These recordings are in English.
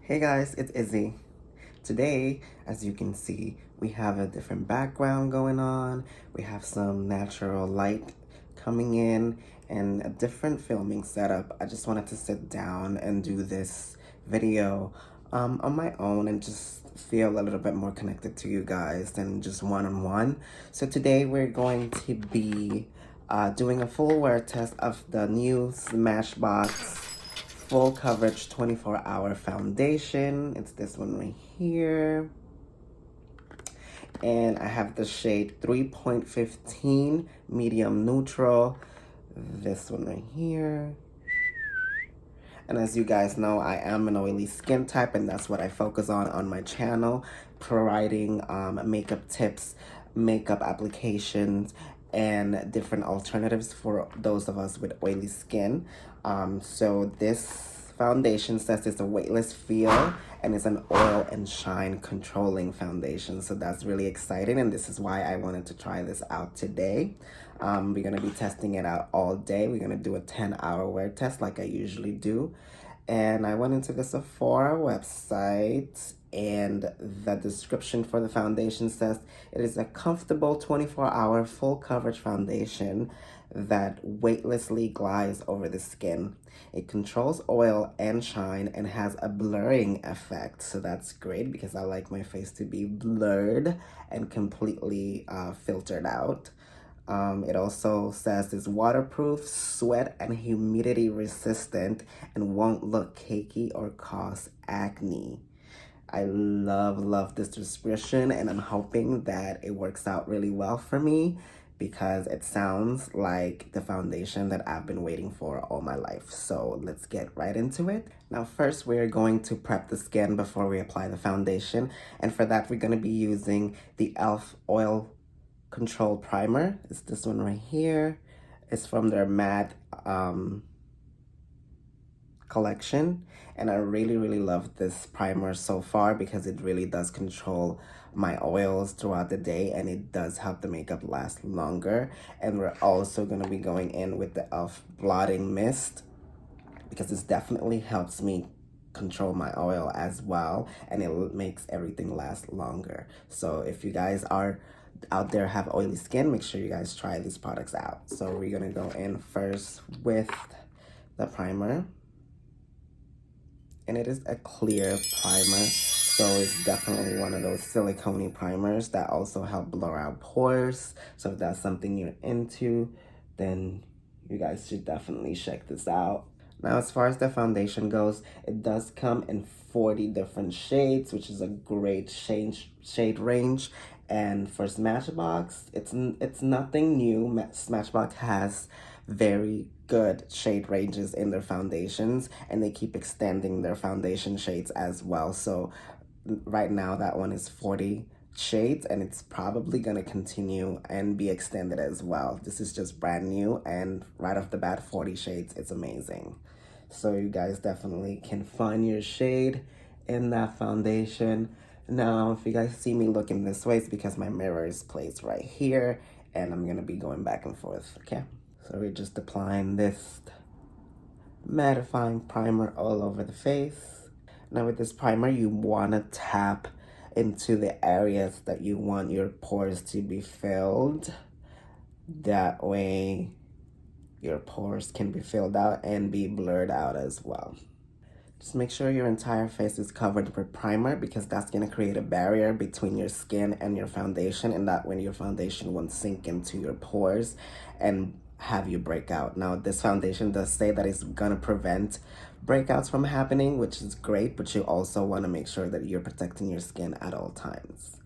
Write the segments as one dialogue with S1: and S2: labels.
S1: Hey guys, it's Izzy. Today, as you can see, we have a different background going on. We have some natural light coming in and a different filming setup. I just wanted to sit down and do this video on my own and just feel a little bit more connected to you guys than just one-on-one. So today we're going to be doing a full wear test of the new Smashbox full coverage 24-hour foundation. It's this one right here. And I have the shade 3.15 medium neutral. This one right here. And as you guys know, I am an oily skin type, and that's what I focus on my channel, providing makeup tips, makeup applications, and different alternatives for those of us with oily skin. So this foundation says it's a weightless feel and it's an oil and shine controlling foundation. So that's really exciting, and this is why I wanted to try this out today. We're gonna be testing it out all day. We're gonna do a 10-hour wear test like I usually do. And I went into the Sephora website, and the description for the foundation says it is a comfortable 24-hour full coverage foundation that weightlessly glides over the skin. It controls oil and shine and has a blurring effect. So that's great because I like my face to be blurred and completely filtered out. It also says it's waterproof, sweat and humidity resistant, and won't look cakey or cause acne. I love this description, and I'm hoping that it works out really well for me because it sounds like the foundation that I've been waiting for all my life. So let's get right into it. Now first, we're going to prep the skin before we apply the foundation, and for that we're going to be using the e.l.f. Oil Control Primer. It's this one right here. It's from their matte collection, and I really love this primer so far because it really does control my oils throughout the day, and it does help the makeup last longer. And we're also going to be going in with the e.l.f. blotting mist because this definitely helps me control my oil as well, and it makes everything last longer. So if you guys are out there have oily skin, make sure you guys try these products out. So we're gonna go in first with the primer, and it is a clear primer, so it's definitely one of those silicone primers that also help blur out pores. So if that's something you're into, then you guys should definitely check this out. Now, as far as the foundation goes, it does come in 40 different shades, which is a great shade range. And for Smashbox, it's nothing new. Smashbox has very good shade ranges in their foundations, and they keep extending their foundation shades as well. So right now that one is 40 shades, and it's probably gonna continue and be extended as well. This is just brand new, and right off the bat, 40 shades. It's amazing. So you guys definitely can find your shade in that foundation. Now, if you guys see me looking this way, it's because my mirror is placed right here, and I'm gonna be going back and forth, okay? So we're just applying this mattifying primer all over the face. Now with this primer, you wanna tap into the areas that you want your pores to be filled. That way, your pores can be filled out and be blurred out as well. Just make sure your entire face is covered with primer because that's going to create a barrier between your skin and your foundation, and that way your foundation won't sink into your pores and have you break out. Now, this foundation does say that it's going to prevent breakouts from happening, which is great, but you also want to make sure that you're protecting your skin at all times.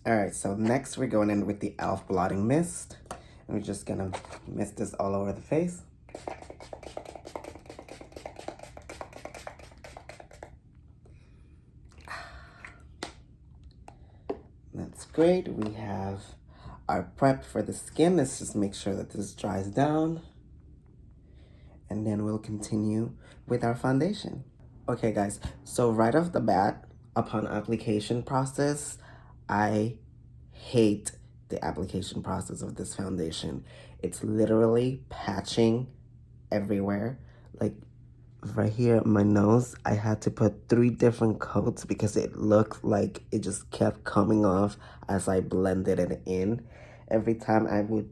S1: All right, so next we're going in with the e.l.f. blotting mist. And we're just going to mist this all over the face. That's great. We have our prep for the skin. Let's just make sure that this dries down, and then we'll continue with our foundation. Okay guys, so right off the bat, upon application process, I hate the application process of this foundation. It's literally patching everywhere. Like, right here at my nose, I had to put 3 different coats because it looked like it just kept coming off as I blended it in. Every time I would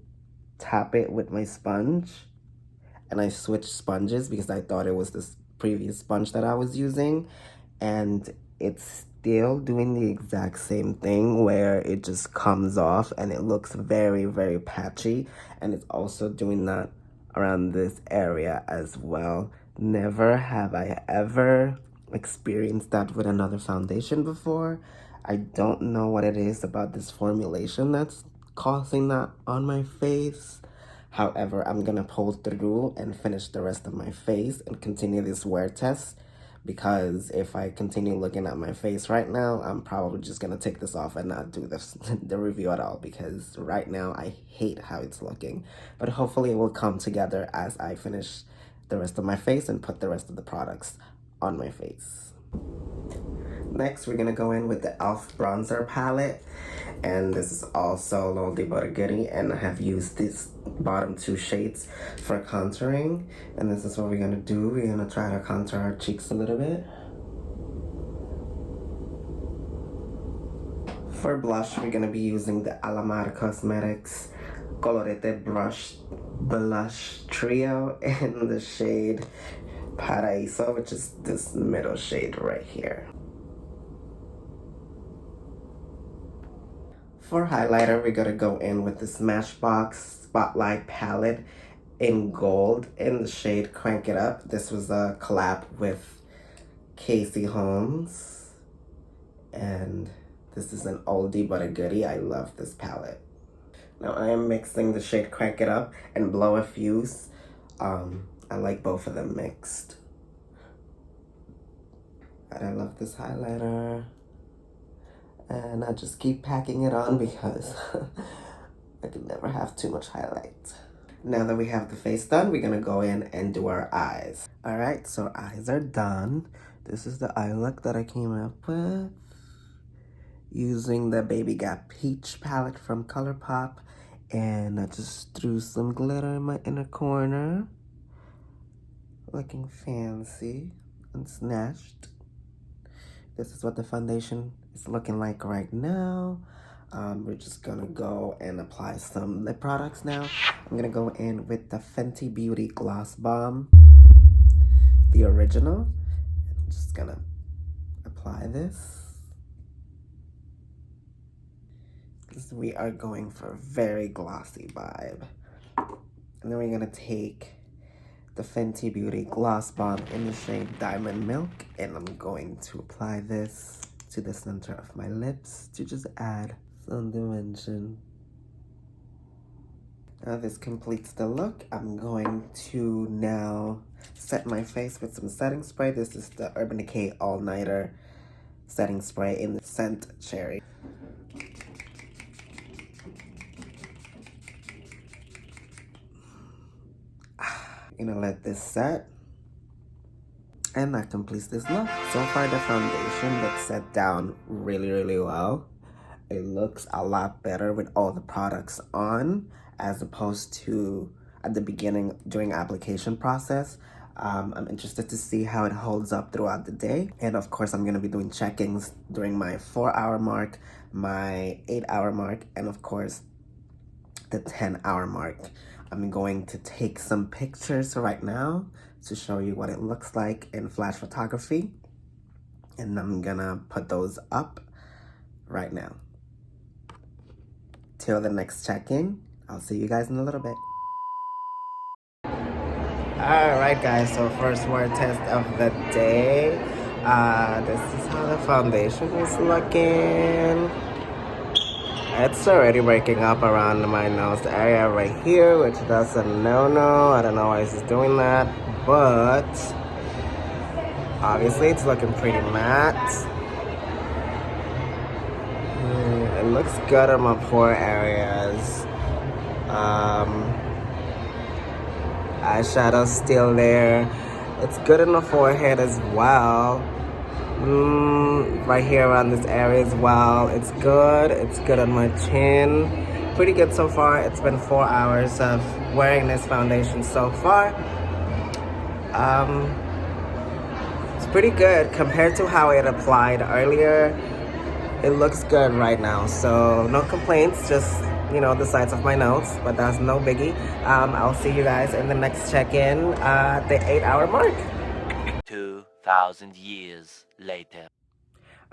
S1: tap it with my sponge, and I switched sponges because I thought it was this previous sponge that I was using, and it's still doing the exact same thing where it just comes off and it looks very, very patchy, and it's also doing that around this area as well. Never have I ever experienced that with another foundation before. I don't know what it is about this formulation that's causing that on my face. However, I'm gonna pull through and finish the rest of my face and continue this wear test, because if I continue looking at my face right now, I'm probably just gonna take this off and not do this the review at all, because right now I hate how it's looking. But hopefully it will come together as I finish the rest of my face and put the rest of the products on my face. Next, we're gonna go in with the e.l.f. bronzer palette, and this is also oldie but a goodie, and I have used these bottom 2 shades for contouring, and this is what we're gonna do. We're gonna try to contour our cheeks a little bit. For blush, we're gonna be using the Alamar Cosmetics Colorete Blush Trio in the shade Paraíso, which is this middle shade right here. For highlighter, we're gonna go in with the Smashbox Spotlight Palette in gold in the shade Crank It Up. This was a collab with Casey Holmes, and this is an oldie but a goodie. I love this palette. Now I am mixing the shade Crank It Up and Blow a Fuse. I like both of them mixed. But I love this highlighter. And I just keep packing it on because I can never have too much highlight. Now that we have the face done, we're gonna go in and do our eyes. All right, so eyes are done. This is the eye look that I came up with, using the Baby Got Peach palette from ColourPop. And I just threw some glitter in my inner corner, looking fancy and snatched. This is what the foundation is looking like right now. We're just gonna go and apply some lip products now. I'm gonna go in with the Fenty Beauty Gloss Bomb, the original. I'm just gonna apply this, because we are going for a very glossy vibe. And then we're gonna take the Fenty Beauty Gloss Bomb in the shade Diamond Milk, and I'm going to apply this to the center of my lips to just add some dimension. Now this completes the look. I'm going to now set my face with some setting spray. This is the Urban Decay All Nighter setting spray in the scent Cherry. I'm gonna let this set, and that completes this look. So far the foundation looks set down really, really well. It looks a lot better with all the products on, as opposed to at the beginning during application process. I'm interested to see how it holds up throughout the day. And of course, I'm gonna be doing check-ins during my 4-hour mark, my 8-hour mark, and of course, the 10-hour mark. I'm going to take some pictures right now to show you what it looks like in flash photography. And I'm gonna put those up right now. Till the next check-in, I'll see you guys in a little bit. Alright guys, so first wear test of the day. This is how the foundation is looking. It's already breaking up around my nose area right here, which that's a no-no. I don't know why it's doing that, but obviously it's looking pretty matte. It looks good on my pore areas. Eyeshadow's still there. It's good in the forehead as well. Right here around this area as well. It's good. It's good on my chin. Pretty good so far. It's been 4 hours of wearing this foundation so far. pretty good compared to how it applied earlier. It looks good right now, so no complaints, just, you know, the sides of my nose, but that's no biggie. I'll see you guys in the next check-in at the 8-hour mark.
S2: 2,000 years later.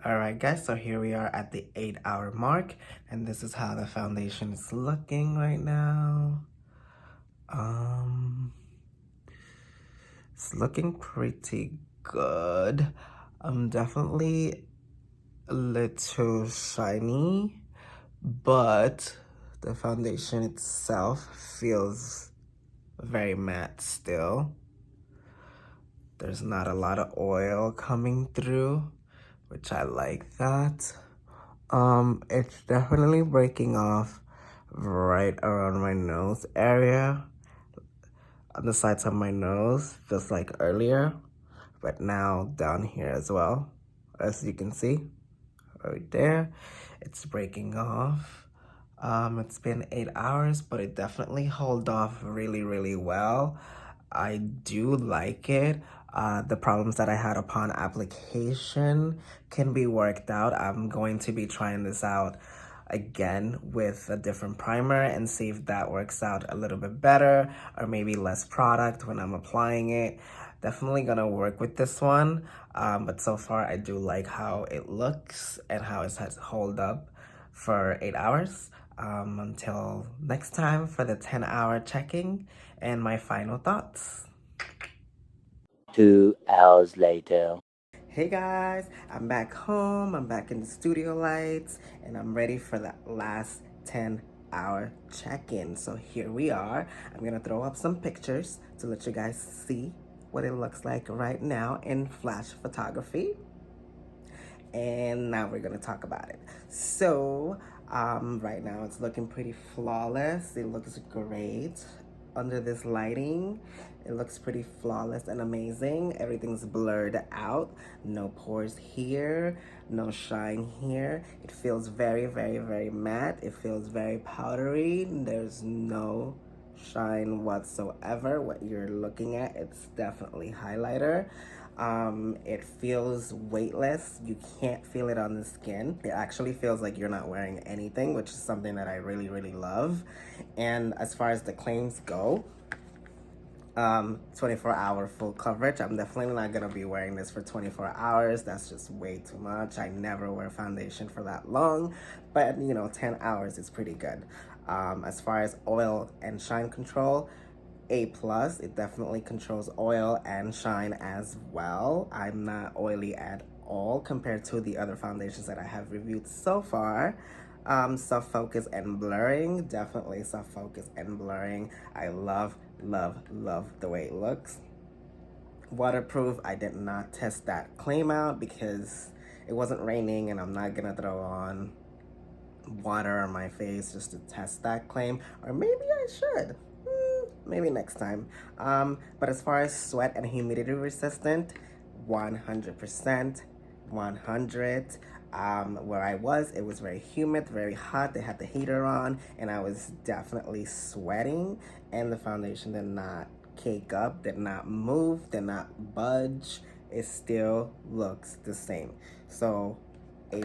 S1: Alright guys, so here we are at the 8-hour mark, and this is how the foundation is looking right now. It's looking pretty good. Definitely a little shiny, but the foundation itself feels very matte still. There's not a lot of oil coming through, which I like that. It's definitely breaking off right around my nose area, on the sides of my nose, just like earlier, but now down here as well, as you can see right there. It's breaking off. It's been 8 hours, but it definitely held off really well. I do like it. The problems that I had upon application can be worked out. I'm going to be trying this out again with a different primer and see if that works out a little bit better, or maybe less product when I'm applying it. Definitely gonna work with this one, but so far I do like how it looks and how it has hold up for 8 hours. Until next time for the 10-hour checking and my final thoughts.
S2: 2 hours later.
S1: Hey guys, I'm back home, I'm back in the studio lights, and I'm ready for the last 10-hour check-in. So here we are. I'm gonna throw up some pictures to let you guys see what it looks like right now in flash photography. And now we're gonna talk about it. So, right now it's looking pretty flawless. It looks great under this lighting. It looks pretty flawless and amazing. Everything's blurred out. No pores here, no shine here. It feels very matte. It feels very powdery. There's no shine whatsoever. What you're looking at, it's definitely highlighter. It feels weightless. You can't feel it on the skin. It actually feels like you're not wearing anything, which is something that I really love. And as far as the claims go, 24-hour full coverage. I'm definitely not gonna be wearing this for 24 hours. That's just way too much. I never wear foundation for that long, but you know, 10 hours is pretty good. As far as oil and shine control, A+, it definitely controls oil and shine as well. I'm not oily at all compared to the other foundations that I have reviewed so far. Soft focus and blurring, definitely soft focus and blurring. I love the way it looks. Waterproof, I did not test that claim out because it wasn't raining and I'm not gonna throw on water on my face just to test that claim, or maybe I should. Maybe next time. But as far as sweat and humidity resistant, 100%, 100. Where I was, it was very humid, very hot. They had the heater on, and I was definitely sweating. And the foundation did not cake up, did not move, did not budge. It still looks the same. So, A+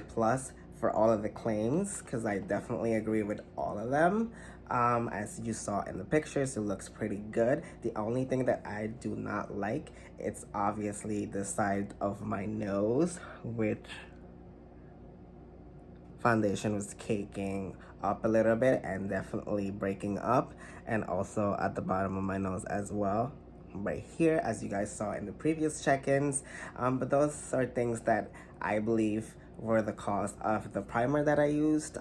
S1: for all of the claims, because I definitely agree with all of them. As you saw in the pictures, it looks pretty good. The only thing that I do not like, it's obviously the side of my nose, which foundation was caking up a little bit and definitely breaking up, and also at the bottom of my nose as well, right here, as you guys saw in the previous check-ins. But those are things that I believe were the cause of the primer that I used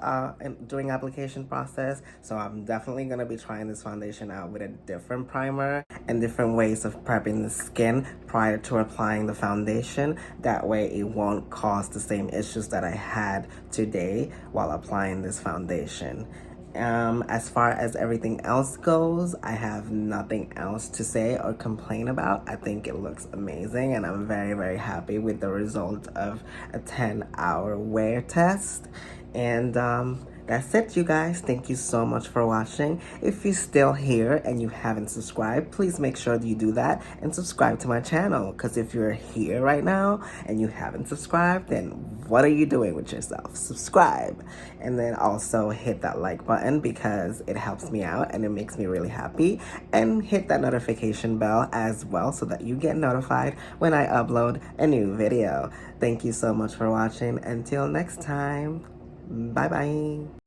S1: during application process. So I'm definitely gonna be trying this foundation out with a different primer and different ways of prepping the skin prior to applying the foundation. That way it won't cause the same issues that I had today while applying this foundation. As far as everything else goes, I have nothing else to say or complain about. I think it looks amazing, and I'm very happy with the result of a 10-hour wear test. And That's it, you guys. Thank you so much for watching. If you're still here and you haven't subscribed, please make sure that you do that and subscribe to my channel. Because if you're here right now and you haven't subscribed, then what are you doing with yourself? Subscribe. And then also hit that like button because it helps me out and it makes me really happy. And hit that notification bell as well so that you get notified when I upload a new video. Thank you so much for watching. Until next time, bye bye.